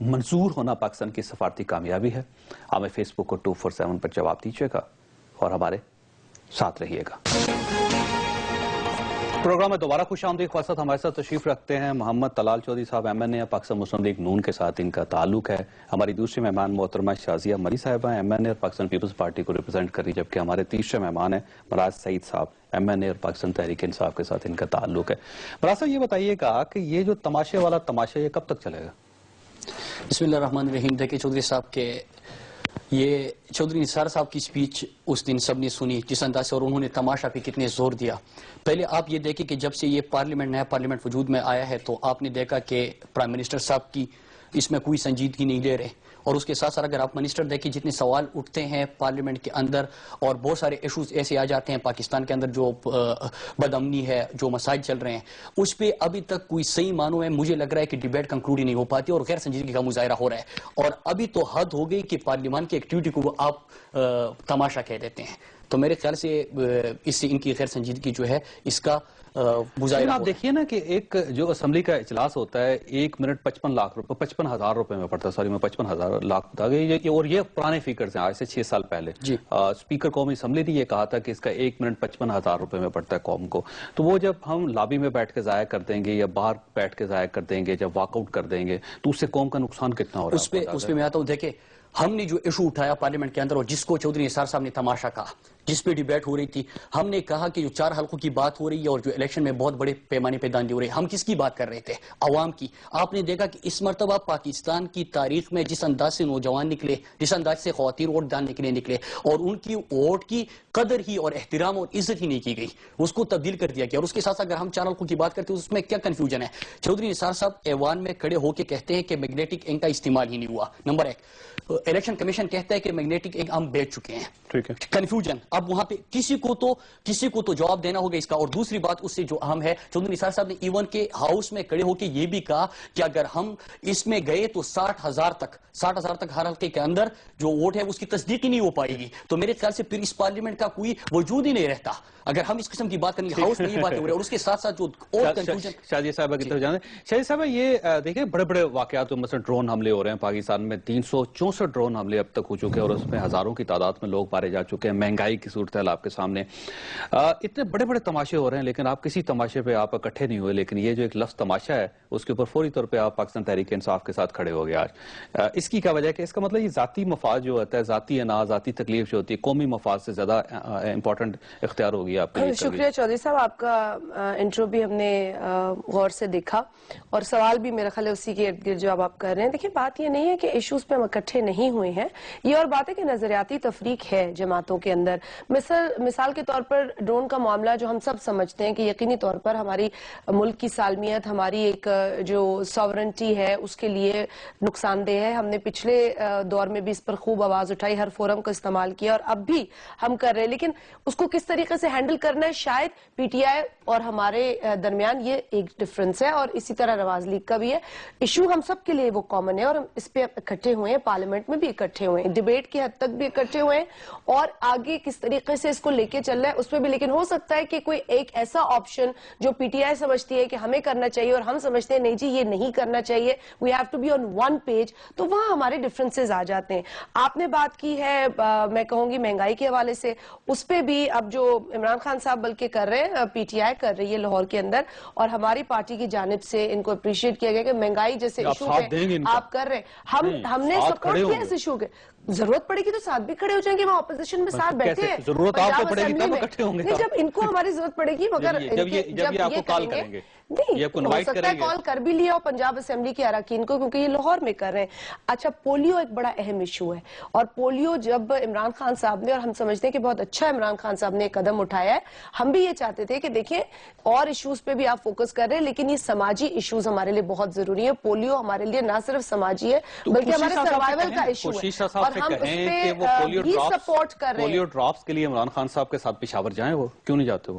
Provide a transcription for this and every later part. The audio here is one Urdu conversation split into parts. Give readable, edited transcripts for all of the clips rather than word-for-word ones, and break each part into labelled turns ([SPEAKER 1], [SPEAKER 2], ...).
[SPEAKER 1] منظور ہونا پاکستان کی سفارتی کامیابی ہے؟ ہمیں فیس بک کو 247 پر جواب دیجیے گا اور ہمارے ساتھ رہیے گا۔ پروگرام میں دوبارہ خوش آمدید۔ خواصت ہمارے ساتھ تشریف رکھتے ہیں محمد طلال چودھری صاحب MNA، پاکستان مسلم لیگ نون کے ساتھ ان کا تعلق ہے۔ ہماری دوسری مہمان محترمہ شازیہ مری صاحبہ MNA اور پاکستان پیپلز پارٹی کو ریپرزینٹ کر رہی، جبکہ ہمارے تیسرے مہمان ہیں مراز سعید صاحب MNA اور پاکستان تحریک انصاف کے ساتھ ان کا تعلق ہے۔ مراز صاحب یہ بتائیے گا کہ یہ جو تماشے والا تماشا یہ کب تک چلے گا؟
[SPEAKER 2] بسم اللہ الرحمن الرحیم۔ دیکھیں چودھری صاحب کے یہ چودھری نثار صاحب کی سپیچ اس دن سب نے سنی جس انداز سے، اور انہوں نے تماشا پہ کتنے زور دیا۔ پہلے آپ یہ دیکھیں کہ جب سے یہ نیا پارلیمنٹ وجود میں آیا ہے تو آپ نے دیکھا کہ پرائم منسٹر صاحب کی اس میں کوئی سنجیدگی نہیں لے رہے، اور اس کے ساتھ ساتھ اگر آپ منسٹر دیکھیں جتنے سوال اٹھتے ہیں پارلیمنٹ کے اندر، اور بہت سارے ایشوز ایسے آ جاتے ہیں پاکستان کے اندر جو بد امنی ہے، جو مسائل چل رہے ہیں، اس پہ ابھی تک کوئی صحیح معنوں میں مجھے لگ رہا ہے کہ ڈیبیٹ کنکلوڈ ہی نہیں ہو پاتی اور غیر سنجیدگی کا مظاہرہ ہو رہا ہے، اور ابھی تو حد ہو گئی کہ پارلیمان کی ایکٹیویٹی کو آپ تماشا کہہ دیتے ہیں۔ تو میرے خیال سے اس سے ان کی غیر سنجیدگی جو ہے اس کا مظاہرہ
[SPEAKER 1] آپ دیکھیے نا کہ ایک جو اسمبلی کا اجلاس ہوتا ہے 1 منٹ 55,000 روپے میں پڑتا ہے، سوری میں 55,000 لاکھ بتا گئی، اور یہ پرانے فیگرز ہیں آج سے 6 سال پہلے۔ اسپیکر قومی اسمبلی نے یہ کہا تھا کہ اس کا 1 منٹ 55,000 روپے میں پڑتا ہے قوم کو، تو وہ جب ہم لابی میں بیٹھ کے ضائع کر دیں گے یا باہر بیٹھ کے ضائع کر دیں گے، جب واک آؤٹ کر دیں گے تو اس سے قوم کا نقصان کتنا ہو رہا ہے؟
[SPEAKER 2] اس پہ میں آتا ہوں۔ دیکھیں ہم نے جو ایشو اٹھایا پارلیمنٹ کے اندر اور جس کو چودھری نثار صاحب نے تماشا کہا، جس پہ ڈیبیٹ ہو رہی تھی، ہم نے کہا کہ جو 4 حلقوں کی بات ہو رہی ہے اور جو الیکشن میں بہت بڑے پیمانے پہ داندھی ہو رہی ہے، ہم کس کی بات کر رہے تھے؟ عوام کی۔ آپ نے دیکھا کہ اس مرتبہ پاکستان کی تاریخ میں جس انداز سے نوجوان نکلے، جس انداز سے خواتین ووٹ ڈالنے کے لیے نکلے، اور ان کی ووٹ کی قدر ہی اور احترام اور عزت ہی نہیں کی گئی، اس کو تبدیل کر دیا گیا۔ اور اس کے ساتھ اگر ہم 4 حلقوں کی بات کرتے ہیں اس میں کیا کنفیوژن ہے؟ چودھری نثار صاحب ایوان میں کھڑے ہو کے کہتے ہیں کہ میگنیٹک انک کا استعمال ہی نہیں ہوا، نمبر 1۔ الیکشن کمیشن کہتا ہے کہ میگنیٹک انک ہم بیچ چکے ہیں، ٹھیک ہے، کنفیوژن۔ اب وہاں پہ کسی کو تو جواب دینا ہوگا اس کا۔ اور دوسری بات اس سے جو اہم ہے، چودھری نثار صاحب نے ایون کے ہاؤس میں کھڑے ہو کے یہ بھی کہا کہ اگر ہم اس میں گئے تو 60,000 تک ہر حلقے کے اندر جو ووٹ ہے اس کی تصدیق ہی نہیں ہو پائے گی، تو میرے خیال سے پھر اس پارلیمنٹ کا کوئی وجود ہی نہیں رہتا اگر ہم اس قسم کی بات کریں گے۔ ہاؤس میں یہ باتیں ہو رہی ہے، اور اس کے ساتھ ساتھ جو اور کنفیوژن۔
[SPEAKER 1] شازیہ صاحبہ کی طرف جانے شازیہ صاحبہ، یہ دیکھیں بڑے بڑے واقعات، مثلا ڈرون حملے ہو رہے ہیں پاکستان میں، 364 ڈرون حملے اب تک ہو چکے ہیں اور اس میں ہزاروں کی تعداد میں لوگ مارے جا چکے ہیں، مہنگائی کی صورتحال آپ کے سامنے، اتنے بڑے بڑے تماشے ہو رہے ہیں، لیکن آپ کسی تماشے پہ آپ اکٹھے نہیں ہوئے، لیکن یہ جو ایک لفظ تماشا ہے اس کے اوپر فوری طور پہ آپ پاکستان تحریک انصاف کے ساتھ کھڑے ہو گئے آج۔ اس کی کیا وجہ ہے کہ اس کا مطلب یہ ذاتی مفاد جو ہوتا ہے، ذاتی انا، ذاتی تکلیف جو ہوتی ہے، قومی مفاد سے زیادہ امپورٹنٹ اختیار ہو گیا آپ کے لیے؟
[SPEAKER 3] شکریہ چودھری صاحب، آپ کا انٹرو بھی ہم نے غور سے دیکھا اور سوال بھی میرا خیال ہے اسی کے ارد گرد جو آپ کر رہے ہیں۔ دیکھیں بات یہ نہیں ہے کہ ایشوز پہ ہم اکٹھے نہیں ہوئے ہیں، یہ اور بات ہے کہ نظریاتی تفریق ہے جماعتوں کے اندر۔ مثال کے طور پر ڈرون کا معاملہ جو ہم سب سمجھتے ہیں کہ یقینی طور پر ہماری ملک کی سالمیت، ہماری ایک جو ساورنٹی ہے اس کے لیے نقصان دہ ہے۔ ہم نے پچھلے دور میں بھی اس پر خوب آواز اٹھائی، ہر فورم کا استعمال کیا اور اب بھی ہم کر رہے ہیں، لیکن اس کو کس طریقے سے ہینڈل کرنا ہے، شاید پی ٹی آئی اور ہمارے درمیان یہ ایک ڈفرنس ہے، اور اسی طرح نواز لیگ کا بھی ہے۔ ایشو ہم سب کے لیے وہ کامن ہے اور ہم اس پہ اکٹھے ہوئے ہیں، پارلیمنٹ میں بھی اکٹھے ہوئے ہیں، ڈیبیٹ کی حد تک بھی اکٹھے ہوئے ہیں، اور آگے کس طریقے سے اس کو لے کے چل رہا ہے اس پہ بھی۔ لیکن ہو سکتا ہے کہ کوئی ایک ایسا آپشن جو پی ٹی آئی سمجھتی ہے کہ ہمیں کرنا چاہیے اور ہم سمجھتے ہیں نہیں جی یہ نہیں کرنا چاہیے، we have to be on one page, تو وہاں ہمارے ڈفرنسز آ جاتے ہیں۔ آپ نے بات کی ہے میں کہوں گی مہنگائی کے حوالے سے، اس پہ بھی اب جو عمران خان صاحب بلکہ کر رہے ہیں، پی ٹی آئی کر رہی ہے لاہور کے اندر، اور ہماری پارٹی کی جانب سے ان کو اپریشیٹ کیا گیا کہ مہنگائی جیسے ایشو پہ آپ کر رہے ہیں، ہم نے سپورٹ کیا اس ایشو کے۔ ضرورت پڑے گی تو ساتھ بھی کھڑے ہو جائیں گے، وہاں اپوزیشن میں ساتھ بیٹھے ہیں،
[SPEAKER 1] ضرورت آپ کو پڑے گی تب اکٹھے ہوں گے،
[SPEAKER 3] جب ان کو ہماری ضرورت پڑے گی، مگر
[SPEAKER 1] جب یہ آپ کو کال کریں گے،
[SPEAKER 3] نہیں ہو سکتا ہے کال کر بھی لیا ہو پنجاب اسمبلی کے اراکین کو، کیونکہ یہ لاہور میں کر رہے ہیں۔ اچھا پولیو ایک بڑا اہم ایشو ہے، اور پولیو جب عمران خان صاحب نے، اور ہم سمجھتے ہیں کہ بہت اچھا عمران خان صاحب نے قدم اٹھایا ہے، ہم بھی یہ چاہتے تھے کہ دیکھیں اور ایشوز پہ بھی آپ فوکس کر رہے ہیں، لیکن یہ سماجی ایشوز ہمارے لیے بہت ضروری ہے۔ پولیو ہمارے لیے نہ صرف سماجی ہے بلکہ ہمارے سروائیول کا ایشو ہے، اور ہم اس پہ بھی سپورٹ کر رہے ہیں۔
[SPEAKER 1] پولیو ڈراپس کے لیے عمران خان صاحب کے ساتھ پشاور جائیں، وہ کیوں نہیں جاتے؟ وہ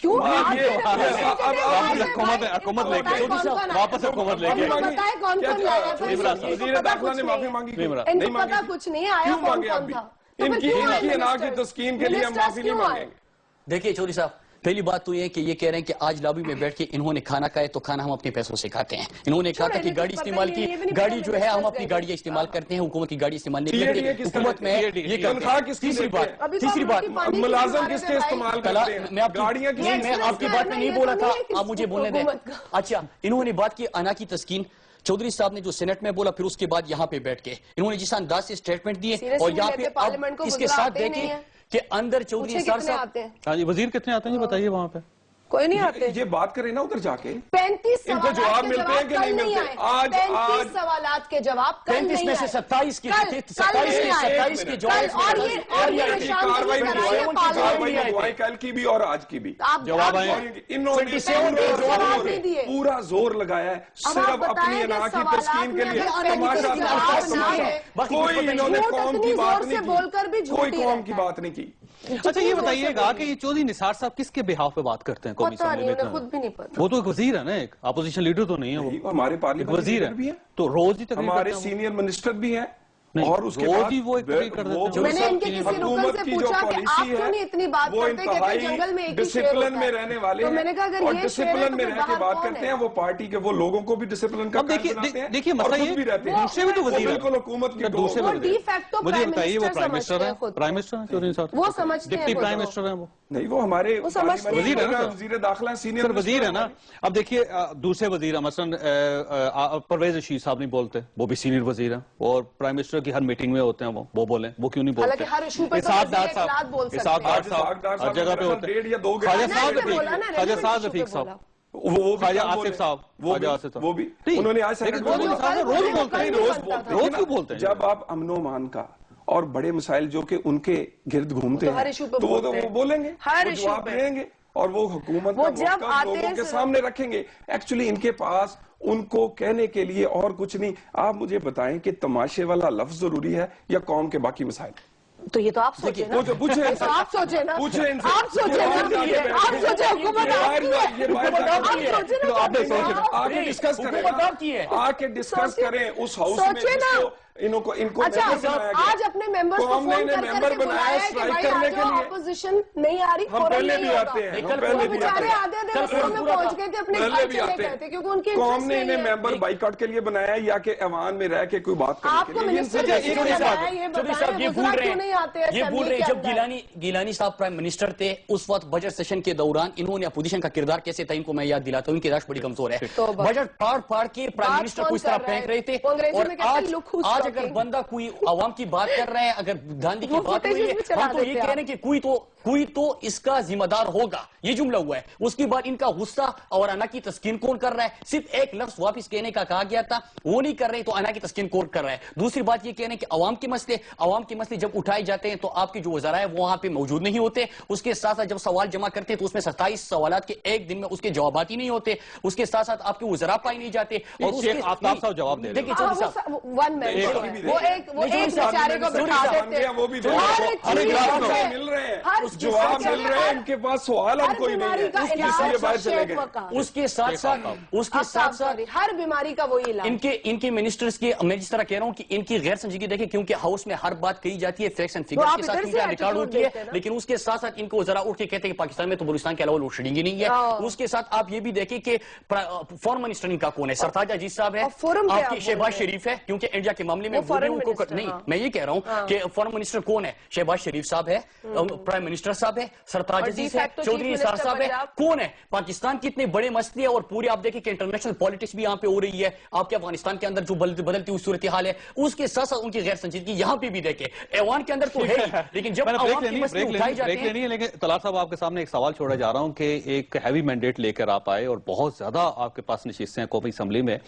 [SPEAKER 3] کیوں
[SPEAKER 1] حکومت لے کے واپس حکومت لے کے
[SPEAKER 3] بتائے کون کون لایا تھا؟
[SPEAKER 4] وزیر داخلہ نے معافی مانگی،
[SPEAKER 3] ان کو پتا کچھ نہیں آیا کون کون تھا؟
[SPEAKER 4] ان کی انا کی تسکین کے لیے ہم معافی نہیں مانگیں گے۔
[SPEAKER 2] دیکھیے چودھری صاحب، پہلی بات تو یہ ہے کہ یہ کہہ رہے ہیں کہ آج لابی میں بیٹھ کے انہوں نے کھانا کھائے تو کھانا ہم اپنے پیسوں سے کھاتے ہیں۔ انہوں نے کہا تھا کہ گاڑی استعمال کی، گاڑی جو ہے ہم اپنی گاڑیاں استعمال کرتے ہیں، حکومت کی گاڑی استعمال نہیں کرتے، حکومت میں یہ
[SPEAKER 4] تنخواہ کس کی
[SPEAKER 2] تیسری بات
[SPEAKER 4] ملازم کس کے استعمال کرتے ہیں، گاڑیاں کس
[SPEAKER 2] میں آپ کی بات میں نہیں بولا تھا، آپ مجھے بولنے دیں۔ اچھا، انہوں نے بات کی انا کی تسکین، چودھری صاحب نے جو سینٹ میں بولا، پھر اس کے بعد یہاں پہ بیٹھ کے انہوں نے جس انداز سے اسٹیٹمنٹ دیے، اور یہاں پہ اس کے ساتھ دیکھیں کہ اندر چودھری نثار صاحب،
[SPEAKER 1] ہاں جی وزیر کتنے آتے ہیں جی بتائیے وہاں پہ؟
[SPEAKER 3] کوئی نہیں آتے۔
[SPEAKER 4] یہ بات کریں نا ادھر جا کے،
[SPEAKER 3] 35
[SPEAKER 4] ان کو جواب ملتے ہیں کہ نہیں ملتے؟ آج
[SPEAKER 3] 35 سوالات کے جواب کل
[SPEAKER 2] 35 میں سے 27 کے جواب،
[SPEAKER 4] کاروائی دعائیں کل کی بھی اور آج کی بھی
[SPEAKER 1] جواب آئے،
[SPEAKER 4] انہوں نے پورا زور لگایا ہے صرف اپنی انا کی تسکین کے لیے، تماشا کوئی انہوں نے قوم کی بات نہیں کی، کوئی قوم کی بات نہیں کی۔
[SPEAKER 1] اچھا یہ بتائیے گا کہ یہ چودھری نثار صاحب کس کے بہاف پہ بات کرتے ہیں قومی
[SPEAKER 3] پتہ
[SPEAKER 1] اسمبلی
[SPEAKER 3] نہیں،
[SPEAKER 1] میں؟
[SPEAKER 3] انہیں خود بھی نہیں پتا۔
[SPEAKER 1] وہ تو ایک وزیر ہے نا، ایک اپوزیشن لیڈر تو نہیں ہے وہ،
[SPEAKER 4] ہمارے
[SPEAKER 1] ایک
[SPEAKER 4] پارلیمنٹ
[SPEAKER 1] وزیر
[SPEAKER 4] بھی
[SPEAKER 1] ہے،
[SPEAKER 4] ہیں،
[SPEAKER 1] تو روز ہی تقریر
[SPEAKER 4] ہمارے
[SPEAKER 1] کرتے ہیں
[SPEAKER 4] سینئر منسٹر بھی ہیں،
[SPEAKER 1] نہیں،
[SPEAKER 4] اور اس کے
[SPEAKER 1] روز
[SPEAKER 4] بعد
[SPEAKER 1] ہی وہ ایک تقریر کر دیتے ہیں۔
[SPEAKER 3] میں نے ان کے کسی رکن سے پوچھا کہ آپ کیوں نہیں اتنی بات
[SPEAKER 4] وہ
[SPEAKER 3] کرتے کہ جنگل میں ایک ہی شیر
[SPEAKER 4] ڈسپلن
[SPEAKER 3] ہوتا
[SPEAKER 4] میں
[SPEAKER 3] ہے؟
[SPEAKER 4] رہنے والے
[SPEAKER 3] تو میں نے کہا
[SPEAKER 4] ہیں
[SPEAKER 3] اگر
[SPEAKER 4] اور
[SPEAKER 3] یہ شیر ہے
[SPEAKER 4] ڈسپلن
[SPEAKER 3] تو
[SPEAKER 4] میں
[SPEAKER 3] پھر
[SPEAKER 4] رہ کے
[SPEAKER 3] باہر
[SPEAKER 4] بات
[SPEAKER 3] کون
[SPEAKER 4] کرتے
[SPEAKER 3] ہے؟
[SPEAKER 4] ہیں، وہ پارٹی کے وہ لوگوں کو بھی ڈسپلن کا
[SPEAKER 1] اب
[SPEAKER 4] قائل بناتے ہیں
[SPEAKER 1] دیکھیے
[SPEAKER 4] اور
[SPEAKER 1] مسئلہ
[SPEAKER 4] خود
[SPEAKER 1] یہ
[SPEAKER 4] بھی رہتے ہیں،
[SPEAKER 1] دوسرے بھی تو وزیر
[SPEAKER 4] بالکل حکومت کی
[SPEAKER 1] دوسرے
[SPEAKER 3] وہ
[SPEAKER 1] بھی
[SPEAKER 3] ڈی فیکٹو
[SPEAKER 1] مجھے
[SPEAKER 3] پرائم
[SPEAKER 1] بتائیے وہ
[SPEAKER 3] منسٹر
[SPEAKER 1] پرائم منسٹر
[SPEAKER 3] سمجھتے
[SPEAKER 1] ہیں،
[SPEAKER 3] ہیں خود
[SPEAKER 1] پرائم منسٹر ہیں چودھری نثار
[SPEAKER 3] وہ سمجھتے ہیں
[SPEAKER 1] ڈپٹی
[SPEAKER 3] خود
[SPEAKER 1] پرائم
[SPEAKER 3] کو۔
[SPEAKER 1] منسٹر ہیں وہ؟
[SPEAKER 4] نہیں وہ ہمارے
[SPEAKER 3] وہ سمجھتے ہیں
[SPEAKER 1] وزیر ہے نا،
[SPEAKER 4] وزیر داخلہ سینئر
[SPEAKER 1] سر وزیر ہے نا۔ اب دیکھیے دوسرے وزیر مثلا پرویز رشید صاحب نہیں بولتے، وہ بھی سینئر وزیر ہیں، اور پرائم منسٹر کی ہر میٹنگ میں ہوتے ہیں، وہ بولیں، وہ کیوں نہیں بولتے؟
[SPEAKER 3] حالانکہ ہر ایشو پہ تو
[SPEAKER 1] اسحاق
[SPEAKER 3] وزیر
[SPEAKER 1] ڈار صاحب،
[SPEAKER 3] اطلاعات بول سکتے
[SPEAKER 1] اسحاق
[SPEAKER 3] ہیں۔
[SPEAKER 1] ڈار صاحب ہر جگہ پہ ہوتے ہیں،
[SPEAKER 4] 1.5 یا 2
[SPEAKER 1] خواجہ
[SPEAKER 4] گھنٹے
[SPEAKER 1] صاحب
[SPEAKER 3] سے بولا نا،
[SPEAKER 1] خواجہ صاحب
[SPEAKER 3] relevant
[SPEAKER 1] رفیق
[SPEAKER 3] issue پہ
[SPEAKER 1] صاحب،
[SPEAKER 4] وہ بھی
[SPEAKER 1] خواجہ
[SPEAKER 4] کم
[SPEAKER 1] آصف صاحب،
[SPEAKER 4] وہ
[SPEAKER 1] خواجہ آصف صاحب،
[SPEAKER 4] وہ بھی
[SPEAKER 1] نہیں،
[SPEAKER 4] انہوں نے آج
[SPEAKER 1] لیکن
[SPEAKER 4] سینٹ میں
[SPEAKER 1] چودھری نثار صاحب روز بولتے ہیں، روز کیوں بولتے ہیں؟
[SPEAKER 4] جب آپ امن و امان کا اور بڑے مسائل جو کہ ان کے گرد گھومتے
[SPEAKER 3] تو ہر
[SPEAKER 4] ہیں
[SPEAKER 3] ایشو پہ
[SPEAKER 4] تو وہ
[SPEAKER 3] بولتے ہیں،
[SPEAKER 4] بولیں گے،
[SPEAKER 3] ہر
[SPEAKER 4] وہ
[SPEAKER 3] ایشو
[SPEAKER 4] جواب
[SPEAKER 3] پہ
[SPEAKER 4] دیں گے، اور وہ حکومت
[SPEAKER 3] وہ
[SPEAKER 4] کا
[SPEAKER 3] جب
[SPEAKER 4] موقف
[SPEAKER 3] آتے
[SPEAKER 4] لوگوں
[SPEAKER 3] ہیں
[SPEAKER 4] کے سامنے رکھیں گے۔ ایکچولی ان کے پاس ان کو کہنے کے لیے اور کچھ نہیں۔ آپ مجھے بتائیں کہ تماشے والا لفظ ضروری ہے یا قوم کے باقی مسائل؟
[SPEAKER 3] تو یہ تو آپ سوچیں نا،
[SPEAKER 4] پوچھیں ان سے،
[SPEAKER 3] آپ سوچیں نا،
[SPEAKER 4] پوچھیں ان سے،
[SPEAKER 3] آپ سوچیں نا، آپ سوچیں حکومت آپ کی ہے،
[SPEAKER 4] یہ باہر
[SPEAKER 3] آپ سوچیں نا،
[SPEAKER 1] آپ نے سوچیں
[SPEAKER 4] آگے ڈسکس کریں،
[SPEAKER 2] حکومت آپ کی ہے،
[SPEAKER 4] آگے ڈسکس کریں اس ہاؤس میں
[SPEAKER 3] سوچیں نا۔
[SPEAKER 4] ان کو
[SPEAKER 3] اچھا آج اپنے ممبرز کو فون کر کر کے بلایا ہے کہ بھائی آ جاؤ، اپوزیشن نہیں آ رہی،
[SPEAKER 4] ہم پہلے بھی آتے ہیں، ہم پہلے بھی آتے
[SPEAKER 3] بیچارے آدھے آدھے رستوں میں پہنچ گئے تھے، اپنے
[SPEAKER 4] پہلے
[SPEAKER 3] گھر
[SPEAKER 4] بھی
[SPEAKER 3] چلے
[SPEAKER 4] آتے
[SPEAKER 3] گئے تھے
[SPEAKER 4] ہیں،
[SPEAKER 3] کیونکہ ان کی
[SPEAKER 4] قوم نے انہیں ممبر بائیکاٹ کے لیے بنایا ہے یا کہ ایوان میں رہ کے کوئی بات
[SPEAKER 3] آپ
[SPEAKER 4] کرنے
[SPEAKER 3] کو
[SPEAKER 4] کے لیے؟
[SPEAKER 3] منسٹر
[SPEAKER 2] چودھری صاحب یہ بھول رہے
[SPEAKER 3] کیوں نہیں آتے
[SPEAKER 2] ہیں، یہ بھول رہے ہیں جب گیلانی صاحب پرائم منسٹر تھے اس وقت بجٹ سیشن کے دوران انہوں نے اپوزیشن کا کردار کیسے تھا، ان کو میں یاد دلاتا ہوں، ان کی داشت بڑی کمزور ہے، بجٹ پاڑ کے پرائم منسٹر کو اس طرح پھینک رہے تھے، اور آج اگر بندہ کوئی عوام کی بات کر رہے ہیں، اگر گاندھی کی بات ہوئی ہے، ہم تو یہ کہہ رہے ہیں کہ کوئی تو اس کا ذمہ دار ہوگا، یہ جملہ ہوا ہے۔ اس کے بعد ان کا غصہ اور انا کی تسکین کون کر رہا ہے؟ صرف ایک لفظ واپس کہنے کا کہا گیا تھا، وہ نہیں کر رہے تو انا کی تسکین کون کر رہا ہے؟ دوسری بات یہ کہنے کہ عوام کے مسئلے جب اٹھائے جاتے ہیں تو آپ کے جو وزراء ہیں وہ وہاں پہ موجود نہیں ہوتے، اس کے ساتھ ساتھ جب سوال جمع کرتے ہیں تو اس میں 27 سوالات کے ایک دن میں اس کے جوابات ہی نہیں ہوتے، اس کے ساتھ ساتھ آپ کے وزراء پائی نہیں جاتے، اور اس کے
[SPEAKER 1] آفتاب صاحب جواب دے رہے ہیں۔
[SPEAKER 2] دیکھیں چودھری صاحب،
[SPEAKER 3] وہ ایک بیچارے کو بٹھا دیتے
[SPEAKER 4] وہ بھی مل رہے ہیں، ان کے پاس سوال اب کوئی نہیں ہے، اس لیے باہر چلے گئے۔
[SPEAKER 2] اس کے ساتھ ساتھ
[SPEAKER 3] ہر بیماری کا وہی علاج،
[SPEAKER 2] ان کے منسٹرز کی، میں جس طرح کہہ رہا ہوں کہ ان کی غیر سنجیدگی دیکھیں، کیونکہ ہاؤس میں ہر بات کہی جاتی ہے فیکٹس اینڈ فگرز کے ساتھ، کیونکہ ریکارڈ ہوتی ہے، لیکن اس کے ساتھ ساتھ ان کو وزراء اٹھ کے کہتے ہیں کہ پاکستان میں تو بلوچستان کے علاوہ لوڈ شیڈنگ ہی نہیں ہے۔ اس کے ساتھ آپ یہ بھی دیکھیں کہ فارن منسٹر ان کا کون ہے، سرتاج عزیز صاحب ہے، آپ کی شہباز شریف ہے، کیونکہ انڈیا کے معاملے میں نہیں، میں یہ کہہ رہا ہوں کہ فارن منسٹر کون ہے، شہباز شریف صاحب ہے، پرائم منسٹر صاحب ہے، سرتاج عزیز ہے، چودھری نثار صاحب ہے، کون ہے؟ پاکستان کی اتنے بڑے مسئلے اور پورے آپ دیکھیں کہ انٹرنیشنل پالیٹکس بھی یہاں پہ ہو رہی ہے، آپ کے افغانستان کے اندر جو بدلتی ہوئی صورتحال ہے، اس کے ساتھ ساتھ ان کی غیر سنجیدگی یہاں پہ بھی دیکھیں، ایوان کے اندر تو ہے ہی، لیکن جب عوام کے مسئلے اٹھائے جاتے ہیں،
[SPEAKER 1] لیکن طلعت صاحب آپ کے سامنے ایک سوال چھوڑا جا رہا ہوں کہ ایک ہیوی مینڈیٹ لے کر آپ آئے اور بہت زیادہ آپ کے پاس نشستیں ہیں قومی اسمبلی میں،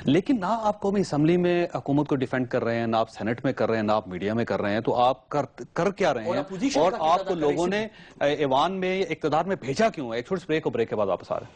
[SPEAKER 1] لیکن نہ آپ قومی اسمبلی میں حکومت کو ڈیفینڈ کر رہے ہیں، نہ آپ سینٹ میں کر رہے ہیں، نہ آپ میڈیا میں کر رہے ہیں، تو آپ کر کیا رہے ہیں اور آپ کو لوگوں نے ایوان میں اقتدار میں بھیجا کیوں ہے؟ ایک چھوٹی بریک اور بریک کے بعد واپس آ رہے ہیں۔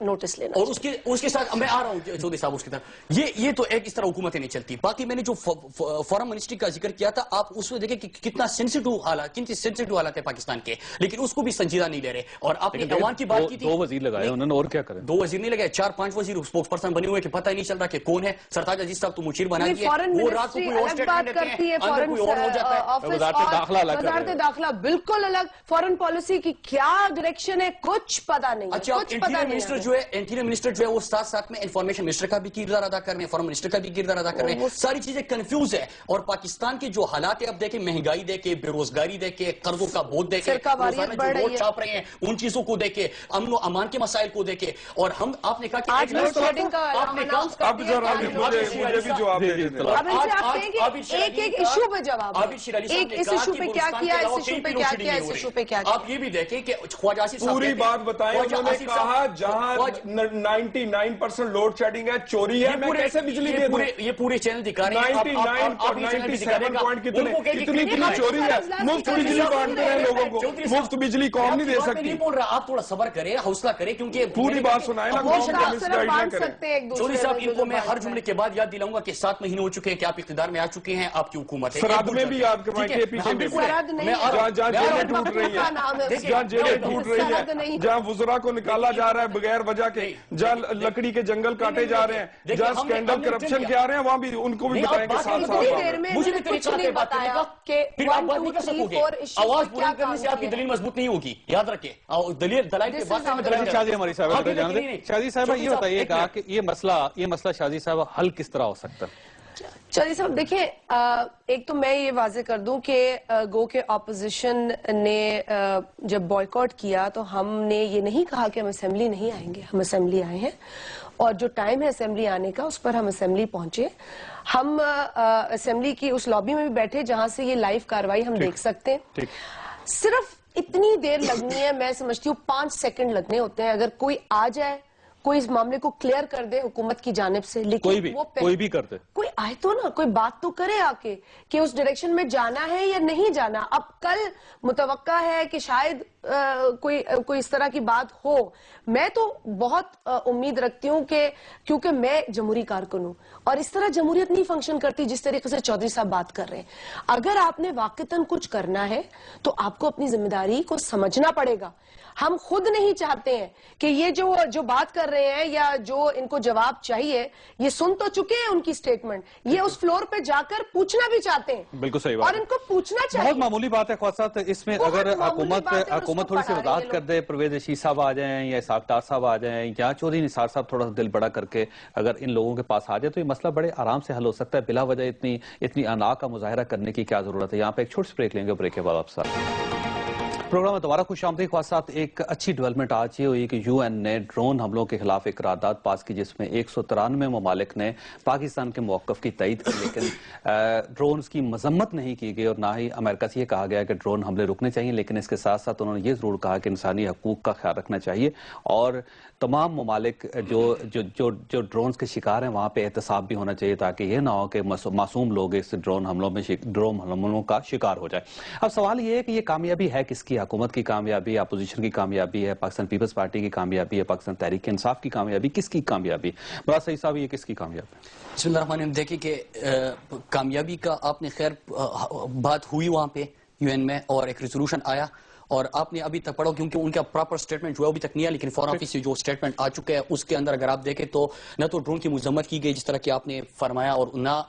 [SPEAKER 3] نوٹس لینا.
[SPEAKER 2] اور اس کے ساتھ میں آ رہا ہوں چودھری صاحب اس کی طرف. یہ تو ایک اس طرح حکومتیں نہیں چلتی. باقی میں نے جو فارن منسٹری کا ذکر کیا تھا, آپ اس میں دیکھیں کہ کتنا سینسیٹیو حالات ہے پاکستان کے, لیکن اس کو بھی سنجیدہ نہیں لے رہے. اور آپ نے ایوان کی بات کی تھی,
[SPEAKER 1] 2 وزیر لگائے انہوں نے, اور کیا کریں,
[SPEAKER 2] 2 وزیر نہیں لگائے, 4-5 وزیر اسپوکس پرسن بنے ہوئے کہ پتہ ہی نہیں چل رہا کہ کون ہے. سرتاج عزیز صاحب تو مشیر بنا دیے, وہ رات کو کوئی اور اسٹیٹمنٹ دیتے ہیں, اندر کوئی اور ہو جاتا ہے.
[SPEAKER 3] وزارت داخلہ بالکل الگ, فارن پالیسی کی کیا ڈائریکشن ہے کچھ پتا نہیں.
[SPEAKER 2] اچھا, انٹیریئر منسٹر جو ہے وہ ساتھ میں انفارمیشن منسٹر کا بھی کردار ادا کر رہے ہیں, فارن منسٹر کا بھی کردار ادا کر رہے ہیں. ساری چیزیں کنفیوز ہے. اور پاکستان کے جو حالات ہے اب دیکھیں, مہنگائی دیکھیں, بے روزگاری دیکھیں, قرضوں کا بوجھ دیکھیں, روزانہ جو نوٹ چھاپ رہے ہیں ان چیزوں کو دیکھیں, امن و امان کے مسائل کو دیکھیں. اور ہم آپ نے کہا کہ
[SPEAKER 3] آج لوڈ شیڈنگ کا
[SPEAKER 4] اب ذرا مجھے بھی جواب دے دیں.
[SPEAKER 3] ایک ایشو پہ جواب, ایک اس ایشو پہ کیا کیا, اس ایشو پہ کیا کیا, اس ایشو پہ کیا کیا.
[SPEAKER 2] آپ یہ بھی دیکھیں کہ خواجہ آصف صاحب
[SPEAKER 4] پوری بات بتائیں. انہوں نے کہا جہاں 99% لوڈ شیڈنگ ہے, چوری ہے, میں کیسے بجلی دے دوں.
[SPEAKER 2] یہ پورے چینل دکھا رہے ہیں,
[SPEAKER 4] 97 کتنی چوری ہے. مفت بجلی بانٹتے ہیں لوگوں کو, مفت بجلی قوم نہیں دے سکتی.
[SPEAKER 2] نہیں بول رہا, آپ تھوڑا صبر کریں, حوصلہ کریں, کیونکہ
[SPEAKER 4] پوری بات سنائیں نا, قوم کا مس گائیڈ نہ کریں.
[SPEAKER 2] چودھری صاحب, ان کو میں ہر جملے کے بعد یاد دلاؤں گا کہ 7 مہینے ہو چکے ہیں کہ آپ اقتدار میں آ چکے ہیں, آپ کی حکومت ہے.
[SPEAKER 4] سرحد میں بھی یاد کروائیں کہ پیچھے جہاں جیلیں ٹوٹ رہی ہیں, جہاں جیلیں ٹوٹ رہی ہیں, جہاں وزراء کو نکالا جا رہا ہے بغیر وجہ کے, جہاں لکڑی کے جنگل کاٹے جا رہے ہیں, جہاں سکینڈل کرپشن کے آ رہے ہیں, وہاں بھی ان کو بھی بتائیں کہ 7 سال
[SPEAKER 2] مجھے بھی کچھ نہیں بتایا کہ پھر آپ بات نہیں کر سکو گے. آواز بلند کرنے سے آپ کی دلیل مضبوط نہیں ہوگی, یاد رکھیں. دلائل کے بعد
[SPEAKER 1] شاہ جی ہماری شاہ صاحبہ یہ بتائیے گا کہ یہ مسئلہ شاہ جی صاحبہ حل کس طرح ہو سکتا ہے.
[SPEAKER 3] چودھری صاحب دیکھیں, ایک تو میں یہ واضح کر دوں کہ گو کے اپوزیشن نے جب بائیکاٹ کیا تو ہم نے یہ نہیں کہا کہ ہم اسمبلی نہیں آئیں گے. ہم اسمبلی آئے ہیں, اور جو ٹائم ہے اسمبلی آنے کا اس پر ہم اسمبلی پہنچے. ہم اسمبلی کی اس لابی میں بھی بیٹھے جہاں سے یہ لائیو کاروائی ہم دیکھ سکتے ہیں. صرف اتنی دیر لگنی ہے, میں سمجھتی ہوں 5 سیکنڈ لگنے ہوتے ہیں. اگر کوئی آ جائے, کوئی اس معاملے کو کلیئر کر دے حکومت کی جانب سے, لیکن
[SPEAKER 1] کوئی بھی کر دے,
[SPEAKER 3] کوئی آئے تو نا, کوئی بات تو کرے آ کے کہ اس ڈائریکشن میں جانا ہے یا نہیں جانا. اب کل متوقع ہے کہ شاید کوئی اس طرح کی بات ہو. میں تو بہت امید رکھتی ہوں کہ کیونکہ میں جمہوری کارکن ہوں, اور اس طرح جمہوریت نہیں فنکشن کرتی جس طریقے سے چودھری صاحب بات کر رہے ہیں. اگر آپ نے واقعتاً کچھ کرنا ہے تو آپ کو اپنی ذمہ داری کو سمجھنا پڑے گا. ہم خود نہیں چاہتے ہیں کہ یہ جو بات کر رہے ہیں یا جو ان کو جواب چاہیے, یہ سن تو چکے ہیں ان کی سٹیٹمنٹ, یہ اس فلور پہ جا کر پوچھنا بھی چاہتے ہیں.
[SPEAKER 1] بالکل صحیح بات,
[SPEAKER 3] اور ان کو پوچھنا چاہیے.
[SPEAKER 1] بہت معمولی بات ہے خواجہ صاحب, اس میں اگر حکومت تھوڑی سی وضاحت کر دے, پرویز رشید صاحب آ جائیں یا اسحاق ڈار صاحب آ جائیں یا چودھری نثار صاحب تھوڑا سا دل بڑا کر کے اگر ان لوگوں کے پاس آ جائے تو یہ مسئلہ بڑے آرام سے حل ہو سکتا ہے. بلا وجہ اتنی انا کا مظاہرہ کرنے کی کیا ضرورت ہے. یہاں پہ ایک چھوٹی سی بریک لیں گے, بریک کے بعد آپ ساتھ پروگرام میں دوبارہ خوش آمدید. خواجہ صاحب, ایک اچھی ڈیولپمنٹ آج یہ ہوئی کہ یو این نے ڈرون حملوں کے خلاف ایک قرارداد پاس کی جس میں 193 ممالک نے پاکستان کے موقف کی تائید کی, لیکن ڈرونز کی مذمت نہیں کی گئی اور نہ ہی امریکہ سے یہ کہا گیا کہ ڈرون حملے رکنے چاہیے. لیکن اس کے ساتھ ساتھ انہوں نے یہ ضرور کہا کہ انسانی حقوق کا خیال رکھنا چاہیے اور تمام ممالک جو ڈرونز کے شکار ہیں وہاں پہ احتساب بھی ہونا چاہیے تاکہ یہ نہ ہو کہ معصوم لوگ اس ڈرون حملوں کا شکار ہو جائے. اب سوال یہ ہے کہ یہ کامیابی ہے کس کی؟ حکومت کی کامیابی, اپوزیشن کی کامیابی ہے, پاکستان پیپلز پارٹی کی کامیابی ہے, پاکستان تحریک انصاف کی کامیابی, کس کی کامیابی؟ مراد سعید صاحب, یہ کس کی کامیابی ہے؟
[SPEAKER 2] بسم اللہ الرحمن الرحیم. دیکھیں کہ کامیابی کا آپ نے خیر بات ہوئی وہاں پہ یو این میں, اور ایک ریزولوشن آیا, اور آپ نے ابھی تک پڑھو کیونکہ ان کا پراپر سٹیٹمنٹ جو ہے ابھی تک نہیں ہے, لیکن فارن آفس سے جو سٹیٹمنٹ آ چکا ہے اس کے اندر اگر آپ دیکھیں تو نہ تو ڈرون کی مذمت کی گئی جس طرح کہ آپ نے فرمایا, اور نہ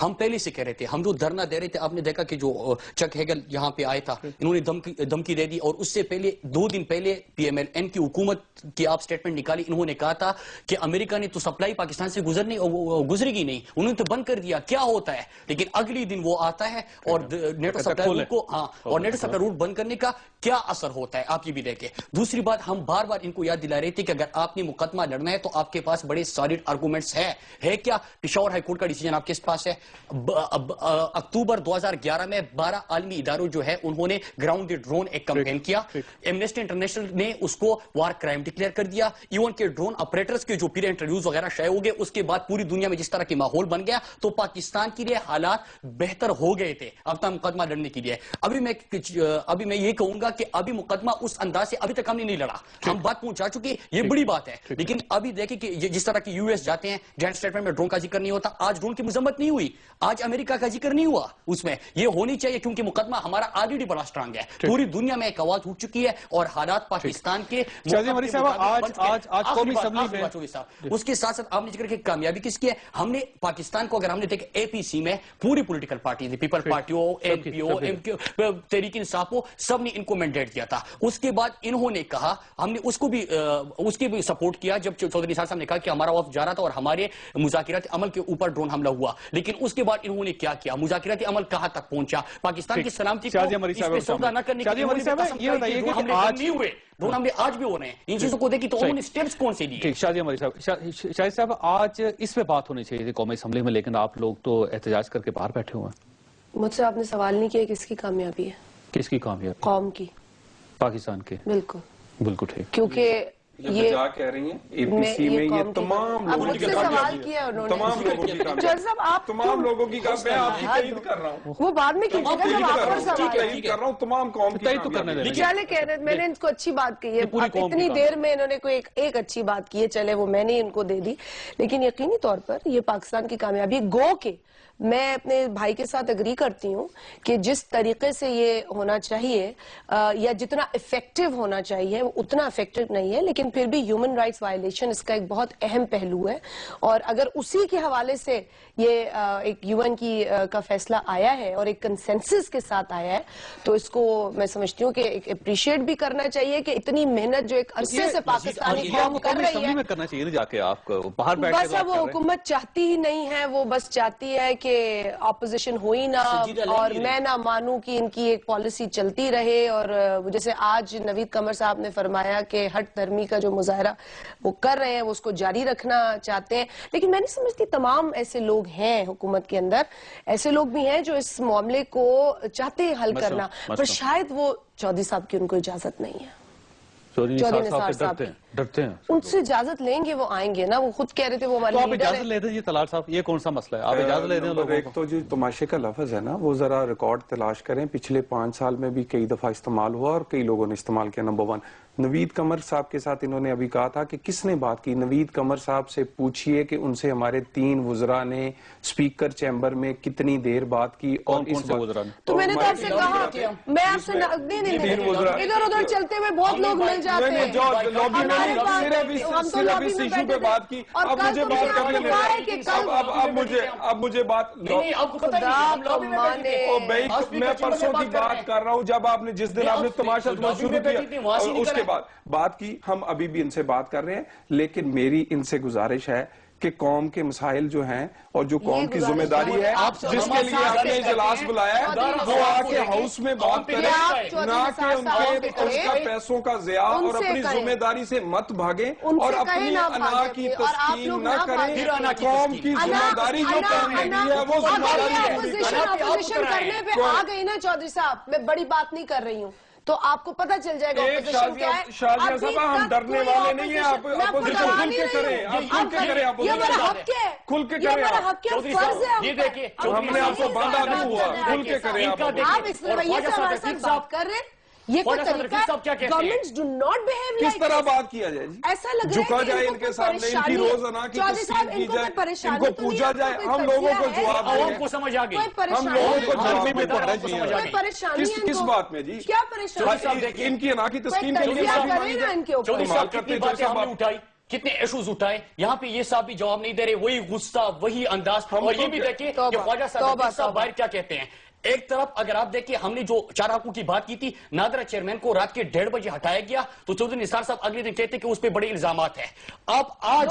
[SPEAKER 2] ہم پہلے سے کہہ رہے تھے, ہم جو دھرنا دے رہے تھے, آپ نے دیکھا کہ جو چک ہیگل یہاں پہ آئے تھا انہوں نے دھمکی دے دی, اور اس سے پہلے 2 دن پہلے پی ایم ایل این کی حکومت کی آپ سٹیٹمنٹ نکالی, انہوں نے کہا تھا کہ امریکہ نے تو سپلائی پاکستان سے گزرے گی نہیں, انہوں نے تو بند کر دیا, کیا ہوتا ہے. لیکن اگلی دن وہ آتا ہے اور نیٹو سپلائی روٹ کو, اور نیٹو سپلائی روٹ بند کرنے کا کیا اثر ہوتا ہے آپ یہ بھی دیکھیں. دوسری بات, ہم بار بار ان کو یاد دلا رہے تھے کہ اگر آپ نے مقدمہ لڑنا ہے تو آپ کے پاس بڑے سالڈ آرگومنٹس ہے کیا؟ پشاور ہائی کورٹ کا ڈیسیجن آپ کے پاس پاس ہے. اکتوبر 2011 میں 12 عالمی اداروں جو ہے انہوں نے گراؤنڈ ڈرون ایک کمپین کیا. ایمنسٹی انٹرنیشنل نے اس کو وار کرائم ڈکلیئر کر دیا. ایون کے ڈرون آپریٹرز کے جو پیرنٹ انٹرویوز وغیرہ شائع ہو گئے, اس کے بعد پوری دنیا میں جس طرح کی ماحول بن گیا تو پاکستان کے لیے حالات بہتر ہو گئے تھے اپنا مقدمہ لڑنے کے لیے. ابھی میں یہ کہوں گا کہ ابھی مقدمہ اس انداز سے ابھی تک ہم نے نہیں لڑا, ہم بات پہنچا چکے, یہ بڑی بات ہے. لیکن ابھی دیکھیں کہ جس طرح کی یو ایس جاتے ہیں, جوائنٹ اسٹیٹمنٹ میں ڈرون کا ذکر نہیں ہوتا. آج ڈرون کی مذمت نہیں ہوئی, آج امریکہ کا ذکر نہیں ہوا, اس میں یہ ہونی چاہیے کیونکہ مقدمہ ہمارا آلریڈی بڑا اسٹرانگ ہے. پوری دنیا میں ایک آواز اٹھ چکی ہے اور حالات پاکستان کے اس کے ساتھ ساتھ آپ نے ذکر کیا کامیابی کس کی ہے. ہم نے پاکستان کو اگر ہم نے دیکھا اے پی سی میں پوری پولیٹیکل پارٹی تھی, پیپل پارٹی ہو, ایم پی ہو, تحریک انصاف ہو, سب نے ان کو مینڈیٹ دیا تھا. اس کے بعد انہوں نے کہا, ہم نے اس کی بھی سپورٹ کیا جب چودھری نثار صاحب نے کہا کہ ہمارا وفد جا رہا تھا اور ہمارے مذاکراتی عمل کے اوپر ڈرون حملہ ہوا. لیکن اس کے بعد انہوں نے کیا کیا, مذاکراتی عمل کہاں تک پہنچا, پاکستان کی سلامتی کو اس پہ سودا نہ کرنے کے لیے ڈرون حملے آج بھی ہو رہے ہیں. ان چیزوں کو دیکھی تو انہوں نے سٹیپس کون سے لیے.
[SPEAKER 1] شاہد عمری صاحب آج اس پہ بات ہونی چاہیے تھی قومی اسمبلی میں, لیکن آپ لوگ تو احتجاج کر کے باہر بیٹھے ہوئے ہیں.
[SPEAKER 3] مجھ سے آپ نے سوال نہیں کیا کس کی کامیابی ہے.
[SPEAKER 1] کس کی کامیابی؟
[SPEAKER 3] قوم کی,
[SPEAKER 1] پاکستان کی.
[SPEAKER 3] بالکل
[SPEAKER 1] بالکل ٹھیک.
[SPEAKER 3] کیونکہ
[SPEAKER 4] یہ کہہ رہی ہیں اے پی سی میں یہ تمام لوگوں کی
[SPEAKER 3] سوال کیا انہوں نے,
[SPEAKER 4] تمام لوگوں کی تمام لوگوں کی میں آپ کی تائید کر رہا ہوں.
[SPEAKER 3] وہ بعد میں کیجیے گا جب آپ پر سوال
[SPEAKER 4] تائید کر رہا ہوں, تمام قوم کی
[SPEAKER 3] چلے کہہ رہے, میں نے ان کو اچھی بات کہی ہے, اتنی دیر میں انہوں نے کوئی ایک اچھی بات کی ہے, چلے وہ میں نے ان کو دے دی. لیکن یقینی طور پر یہ پاکستان کی کامیابی گو کہ میں اپنے بھائی کے ساتھ اگری کرتی ہوں کہ جس طریقے سے یہ ہونا چاہیے یا جتنا افیکٹو ہونا چاہیے وہ اتنا افیکٹو نہیں ہے. لیکن پھر بھی ہیومن رائٹس وائلیشن اس کا ایک بہت اہم پہلو ہے, اور اگر اسی کے حوالے سے یہ ایک یو این کا فیصلہ آیا ہے اور ایک کنسنسس کے ساتھ آیا ہے تو اس کو میں سمجھتی ہوں کہ ایک اپریشیٹ بھی کرنا چاہیے کہ اتنی محنت جو ایک عرصے سے پاکستانی قوم کر رہی ہے,
[SPEAKER 1] کرنا چاہیے جا کے آپ کو باہر بیٹھ کے
[SPEAKER 3] بس اب وہ حکومت چاہتی ہی نہیں ہے, وہ بس چاہتی ہے کہ اپوزیشن ہوئی نہ اور میں نہ مانوں کہ ان کی ایک پالیسی چلتی رہے. اور جیسے آج نوید قمر صاحب نے فرمایا کہ ہٹ دھرمی کا جو مظاہرہ وہ کر رہے ہیں وہ اس کو جاری رکھنا چاہتے ہیں. لیکن میں نہیں سمجھتی تمام ایسے لوگ ہیں حکومت کے اندر, ایسے لوگ بھی ہیں جو اس معاملے کو چاہتے ہیں حل کرنا, پر شاید وہ چودھری صاحب کی ان کو اجازت نہیں ہے.
[SPEAKER 1] چودھری نثار صاحب ڈرتے ہیں,
[SPEAKER 3] ان سے اجازت لیں گے وہ آئیں گے نا, وہ خود کہہ رہے تھے وہ ہمارے
[SPEAKER 1] لیڈر ہیں. تو آپ اجازت لیتے ہیں طلال صاحب, یہ کون سا مسئلہ ہے, آپ اجازت لیتے ہیں لوگوں
[SPEAKER 4] کو. ایک تو جو تماشے کا لفظ ہے نا وہ ذرا ریکارڈ تلاش کریں, پچھلے 5 سال میں بھی کئی دفعہ استعمال ہوا اور کئی لوگوں نے استعمال کیا. نمبر 1, نوید قمر صاحب کے ساتھ انہوں نے ابھی کہا تھا کہ کس نے بات کی. نوید قمر صاحب سے پوچھئے کہ ان سے ہمارے 3 وزراء نے سپیکر چیمبر میں کتنی دیر بات کی. اور
[SPEAKER 1] کون سے وزراء نے؟
[SPEAKER 3] تو میں نے تو آپ سے کہا, میں آپ سے ادھر ادھر چلتے ہوئے بہت لوگ مل جاتے ہیں,
[SPEAKER 4] صرف اس ایشو پہ بات کی. اب مجھے بات کرنے دیں, اب مجھے بات, میں پرسوں کی بات کر رہا ہوں جب آپ نے جس دن آپ نے تماشا شروع کیا اس کے بعد بات کی. ہم ابھی بھی ان سے بات کر رہے ہیں, لیکن میری ان سے گزارش ہے کہ قوم کے مسائل جو ہیں اور جو قوم کی ذمہ داری ہے جس کے لیے آپ نے اجلاس بلایا ہے وہ آ کے ہاؤس میں بات کریں, نہ کہ اس کا پیسوں کا ضیاع, اور اپنی ذمہ داری سے مت بھاگیں اور اپنی انا کی تسکین نہ کریں. قوم کی ذمہ داری جو کرنے کی ہے وہ ذمہ داری پوری کریں.
[SPEAKER 3] اپوزیشن کرنے پہ آ گئی نا چودھری صاحب, میں بڑی بات نہیں کر رھی ہوں, تو آپ کو پتہ چل جائے گا اپوزیشن کیا ہے.
[SPEAKER 4] شازیہ صاحب ہم ڈرنے والے نہیں ہیں, آپ اپوزیشن کھل کے کریں, آپ کھل کے کریں,
[SPEAKER 3] یہ میرا حق ہے,
[SPEAKER 4] کھل کے
[SPEAKER 3] یہ
[SPEAKER 4] کریں,
[SPEAKER 3] میرا حق ہے, فرض ہے.
[SPEAKER 2] یہ دیکھیے
[SPEAKER 4] ہم نے آپ کو باندھا نہیں ہوا, کھل کے کریں.
[SPEAKER 3] آپ اس رویے سے ہمارے ساتھ بات کر رہے ہیں, یہ کوئی طریقہ ہے. Governments do not behave like
[SPEAKER 4] کس طرح بات کیا جائے جی,
[SPEAKER 3] ایسا لگ رہا ہے
[SPEAKER 4] جھکا جائے ان کے سامنے, ان کی روزانہ کی تسکین کی جائے, ان کو پوچھا جائے, ہم لوگوں کو جواب دیں.
[SPEAKER 2] عوام کو سمجھ آ گئی,
[SPEAKER 4] ہم لوگوں کو جواب دیں. کس بات میں جی,
[SPEAKER 3] کیا پریشانی,
[SPEAKER 4] ان کی انا کی تسکین کے لیے
[SPEAKER 2] چودھری صاحب کتنی باتیں ہم نے اٹھائی, کتنے ایشوز اٹھائے, یہاں پہ یہ صاحب بھی جواب نہیں دے رہے, وہی غصہ وہی انداز. اور یہ بھی دیکھیں کہ خواجہ صاحب باہر کیا کہتے ہیں, ایک طرف اگر آپ دیکھیں ہم نے جو 4 حلقوں کی بات کی تھی، نادرہ چیئرمین کو رات کے 1:30 بجے ہٹایا گیا تو چودھری نثار صاحب اگلے دن کہتے ہیں کہ اس پہ بڑے الزامات ہیں. اب آج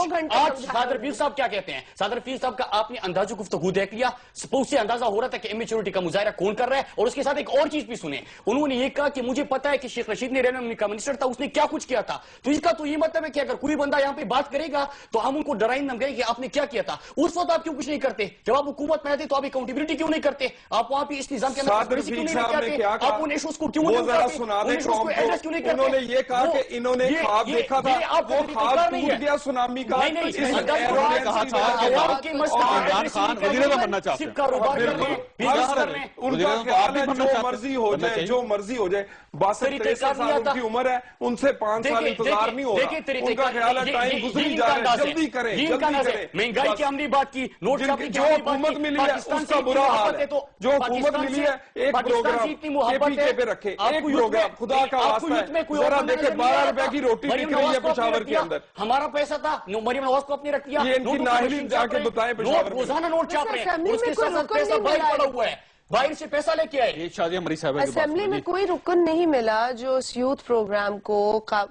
[SPEAKER 2] صادر رفیق صاحب کیا کہتے ہیں؟ صادر رفیق صاحب کا آپ نے اندازو گفتگو دیکھ لیا، اس سے اندازہ ہو رہا تھا کہ امیچورٹی کا مظاہرہ کون کر رہا ہے. اور اس کے ساتھ ایک اور چیز بھی سنیں، انہوں نے یہ کہا کہ مجھے پتا ہے کہ شیخ رشید نے ریونیو کا منسٹر تھا، اس نے کیا کچھ کیا تھا. تو اس کا تو یہ مطلب ہے کہ اگر کوئی بندہ یہاں پہ بات کرے گا تو ہم ان کو ڈرائیں گے کہ آپ نے کیا کیا تھا. اس وقت آپ کیوں کچھ نہیں کرتے؟ جب آپ حکومت میں آتے تو آپ اکاؤنٹیبلٹی کیوں نہیں کرتے؟ آپ وہاں پہ اس نظام کے اندر کیوں نہیں آتے؟ آپ ان ایشوز کو کیوں نہیں اٹھاتے؟
[SPEAKER 4] انہوں نے یہ کہا کہ انہوں نے خواب دیکھا تھا، وہ خواب ٹوٹ گیا سونامی کا.
[SPEAKER 1] عمران خان وزیر اعظم بننا چاہتے ہیں،
[SPEAKER 4] جو مرضی ہو جائے. 62-63 سال ان کی عمر ہے، ان سے 5 سال انتظار نہیں ہو رہا. ان کا خیال ہے ٹائم گزری جا رہا ہے، جلدی کریں.
[SPEAKER 2] مہنگائی کی ہم نے بات کی، نوٹ چھاپنے کی
[SPEAKER 4] جو حکومت ملی ہے اس کا برا حال ہے. جو حکومت ملی ہے ایک پروگرام KPK پہ رکھے، ایک پروگرام خدا کا واسطہ ہے. ذرا دیکھیں 12 روپے کی روٹی بک رہی ہے پشاور کے اندر.
[SPEAKER 2] ہمارا پیسہ تھا، مریم نواز کو اپنے رکھ دیا.
[SPEAKER 4] یہ ان کی نااہلی جا کے بتائیں پشاور میں.
[SPEAKER 2] روزانہ نوٹ چھاپ رہے ہیں، اس کے ساتھ پیسہ باہر پڑا ہوا ہے، باہر سے پیسہ لے کے آئے.
[SPEAKER 1] یہ شادیہ مری صاحبہ کی بات
[SPEAKER 3] اسمبلی میں کوئی رکن نہیں ملا جو اس یوتھ پروگرام کو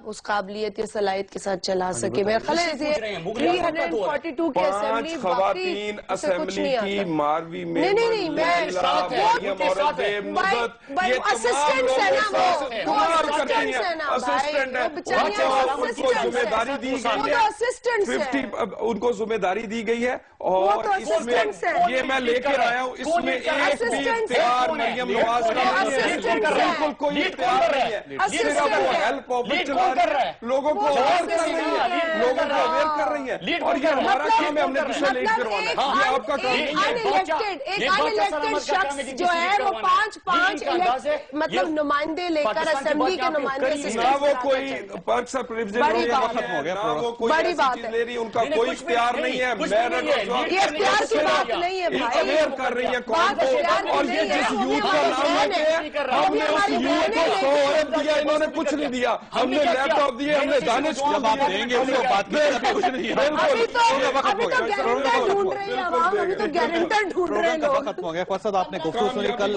[SPEAKER 3] اس قابلیت یا صلاحیت کے ساتھ چلا سکے. میرا خیال ہے 342 کی اسمبلی
[SPEAKER 4] خواتین اسمبلی کی ماروی میں
[SPEAKER 3] نہیں
[SPEAKER 4] ان کو ذمہ داری دی گئی ہے. اور اس میں یہ میں لے کر آیا ہوں، اس میں ایک بھی اختیار مریم نواز کا نہیں ہے. بالکل کوئی اختیار نہیں ہے. صرف وہ ہیلپ آفس چلا رہی ہے، لوگوں کو اویئر کر رہی ہے، لوگوں کو اویئر کر رہی ہے. اور یہ ہمارا کام ہے، ہم نے پیچھے لیٹ کروانا ہے. یہ آپ کا کام نہیں ہے.
[SPEAKER 3] ایک انلیکٹڈ شخص جو ہے وہ 5 مطلب نمائندے لے کر اسمبلی کے نمائندے
[SPEAKER 4] نہ وہ کوئی پرکس اور پریویلیج نہ وہ کوئی ایسی چیز لے رہی، ان کا کوئی اختیار نہیں ہے.
[SPEAKER 3] یہ اختیار کی بات نہیں ہے بھائی،
[SPEAKER 4] اویئر کر رہی ہے قوم کو. اور یہ جس یوتھ کا نام لیتے ہیں، ہم نے اس یوتھ کو 100 ارب دیا، انہوں نے کچھ نہیں دیا. ہم نے لیپ ٹاپ دیے، ہم نے دانش کو
[SPEAKER 1] دیں گے، اس کو بات کریں کچھ نہیں ہے.
[SPEAKER 3] ابھی تو گارنٹر ڈھونڈ رہے ہیں عوام، ابھی تو گارنٹر ڈھونڈ رہے ہیں لوگ.
[SPEAKER 1] ختم ہو گیا. فرصت آپ نے گفتگو سنی. کل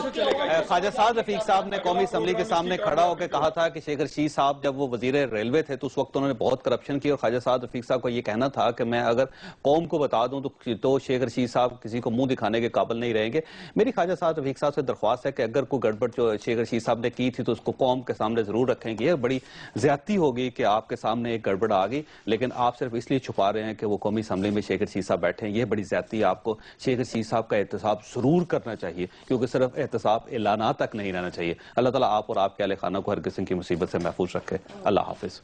[SPEAKER 1] خواجہ سعد رفیق صاحب نے قومی اسمبلی کے سامنے کھڑا ہو کے کہا تھا کہ شیخ رشید صاحب جب وہ وزیر ریلوے تھے تو اس وقت انہوں نے بہت کرپشن کی، اور خواجہ سعد رفیق صاحب کا یہ کہنا تھا کہ میں اگر قوم کو بتا دوں تو شیخ رشید صاحب کسی کو منہ دکھانے کے قابل نہیں رہیں گے. میری خواجہ سعد رفیق صاحب سے درخواست ہے کہ اگر کوئی گڑبڑ جو شیخ رشید صاحب نے کی تھی تو اس کو قوم کے سامنے ضرور رکھیں گے. یہ بڑی زیادتی ہوگی کہ آپ کے سامنے ایک گڑبڑ آ گئی لیکن آپ صرف اس لیے چھپا رہے ہیں کہ وہ قومی اسمبلی میں شیخ رشید صاحب بیٹھے ہیں. یہ بڑی زیادتی ہے. آپ کو شیخ رشید صاحب کا احتساب ضرور کرنا چاہیے، کیونکہ صرف احتساب اعلانات تک نہیں رہنا چاہیے. اللہ تعالیٰ آپ اور آپ کے اہل خانہ کو ہر قسم کی مصیبت سے محفوظ رکھے. اللہ حافظ.